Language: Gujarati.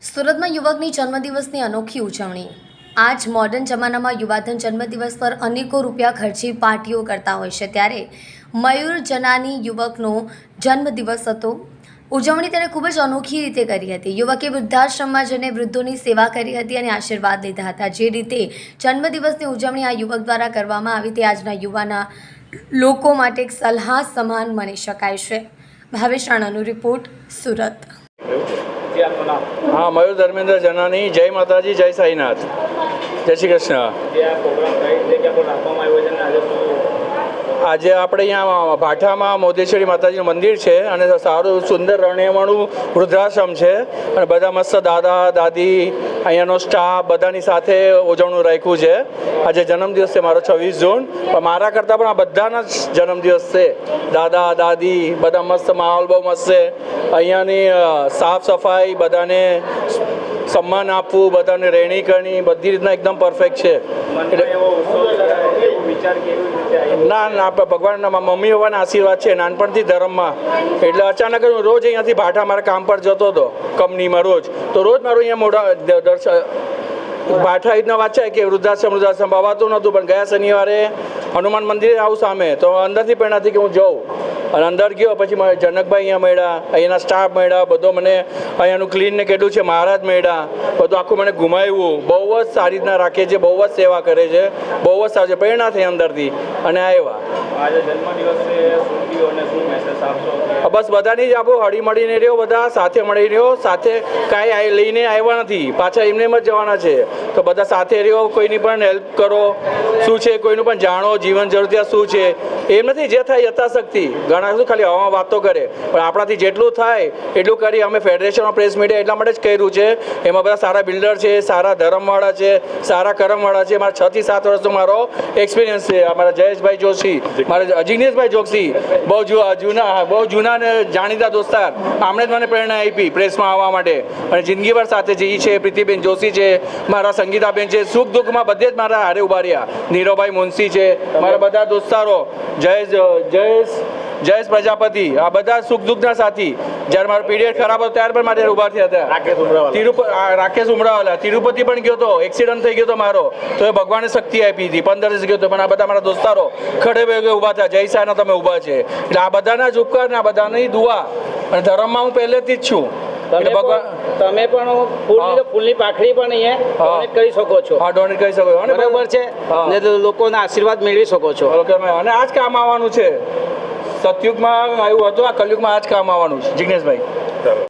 સુરતમાં યુવકની જન્મદિવસની અનોખી ઉજવણી। આજ મોડર્ન જમાનામાં યુવાધન જન્મદિવસ પર અનેકો રૂપિયા ખર્ચી પાર્ટીઓ કરતા હોય છે, ત્યારે મયુર જનાની યુવકનો જન્મદિવસ હતો। ઉજવણી તેણે ખૂબ જ અનોખી રીતે કરી હતી। યુવકે વૃદ્ધાશ્રમમાં જઈને વૃદ્ધોની સેવા કરી હતી અને આશીર્વાદ લીધા હતા। જે રીતે જન્મદિવસની ઉજવણી આ યુવક દ્વારા કરવામાં આવી તે આજના યુવાના લોકો માટે એક સલાહ સમાન માની શકાય છે। ભાવેશ રાણાનો રિપોર્ટ, સુરત। हाँ, मयूर धर्मेंद्र जनानी। जय माताजी, जय साईनाथ, जय श्री कृष्ण। આજે આપણે અહીંયા ભાઠામાં મોદેશ્વરી માતાજીનું મંદિર છે અને સારું સુંદર રણિયામણું વૃદ્ધાશ્રમ છે અને બધા મસ્ત દાદા દાદી અહીંયાનો સ્ટાફ બધાની સાથે ઉજવણું રાખ્યું છે। આજે જન્મદિવસ છે મારો 26 જૂન, પણ મારા કરતાં પણ આ બધાના જ જન્મદિવસ છે। દાદા દાદી બધા મસ્ત, માહોલ બહુ મસ્ત છે। અહીંયાની સાફ સફાઈ, બધાને સન્માન આપવું, બધાને રહેણી કરણી બધી રીતના એકદમ પરફેક્ટ છે। ના ના, ભગવાનના મમ્મી પપ્પાના આશીર્વાદ છે નાનપણથી ધર્મમાં, એટલે અચાનક હું રોજ અહીંયાથી ભાઠા મારા કામ પર જતો હતો કંપનીમાં રોજ, તો રોજ મારું અહીંયા મોઢા દર્શન ભાઠા રીતના વાત છે કે વૃદ્ધાશ્રમ અવાતું નહોતું, પણ ગયા શનિવારે હનુમાન મંદિરે આવું સામે, તો અંદરથી પ્રેરણાથી કે હું જાઉં અને અંદર ગયો। પછી મારા જનકભાઈ અહીંયા મળ્યા, અહીંયાના સ્ટાફ મળ્યા, બધો મને અહીંયાનું ક્લીન ને કેટલું છે મહારાજ મળ્યા, બધું આખું મને ઘુમાવ્યું। બહુ જ સારી રીતના રાખે છે, બહુ જ સેવા કરે છે, બહુ જ સારું છે, પ્રેરણા થઈ અંદરથી અને આવ્યા। બસ બધાની જ આપો, હળી મળીને રહ્યો, બધા સાથે મળી રહ્યો, સાથે કાંઈ લઈને આવ્યા નથી, પાછા એમને જ જવાના છે, તો બધા સાથે રહ્યો, કોઈની પણ હેલ્પ કરો, શું છે કોઈનું પણ જાણો, જીવન જરૂરિયાત શું છે એમ નથી, જે થાય યથાશક્તિ। ઘણા શું ખાલી હવામાં વાતો કરે, પણ આપણાથી જેટલું થાય એટલું કરી। અમે ફેડરેશન ઓફ પ્રેસ મીડિયા એટલા માટે જ કર્યું છે, એમાં બધા સારા બિલ્ડર છે, સારા ધર્મવાળા છે, સારા કરમવાળા છે। મારા 6 થી 7 વર્ષનો મારો એક્સપિરિયન્સ છે। અમારા જયેશભાઈ જોશી, મારા જિગ્નેશભાઈ જોશી, બહુ જૂના ને જાણીતા દોસ્તાર, આમણે જ મને પ્રેરણા આપી પ્રેસમાં આવવા માટે અને જિંદગીભર સાથે છે। એ છે પ્રીતિબેન જોશી છે, મારા સંગીતાબેન છે, સુખ દુઃખમાં બધે જ મારા હારે ઉભા રહ્યા। નીરવભાઈ મુનશી છે, મારા બધા દોસ્તારો, જયેશ પ્રજાપતિ, આ બધા સુખ દુઃખના સાથી। જ્યારે મારો પીરિયડ ખરાબ હતો ત્યારે પણ મારે ઉભા થયા હતા। રાકેશ ઉમરાવાલા તિરુપતિ પણ ગયો હતો, એક્સિડન્ટ થઈ ગયો હતો મારો, તો એ ભગવાને શક્તિ આપી હતી, 15 દિવસ ગયો હતો, પણ આ બધા મારા દોસ્તારો ખડે ભેગે ઊભા થયા। જય સાયના તમે ઊભા છે, એટલે આ બધાના જ ઉપકાર ને આ બધાની દુઆ અને ધર્મમાં હું પહેલેથી જ છું। તમે પણ ફૂલની પાખડી પણ અહીંયા ડોનેટ કરી શકો છો। હા, ડોનેટ કરી શકો છો, બરાબર છે, ને લોકોના આશીર્વાદ મેળવી શકો છો। અને આ જ કામ આવવાનું છે, સતયુગમાં આવ્યું હતું, આ કલયુગમાં આ જ કામ આવવાનું છે। જિગ્નેશભાઈ।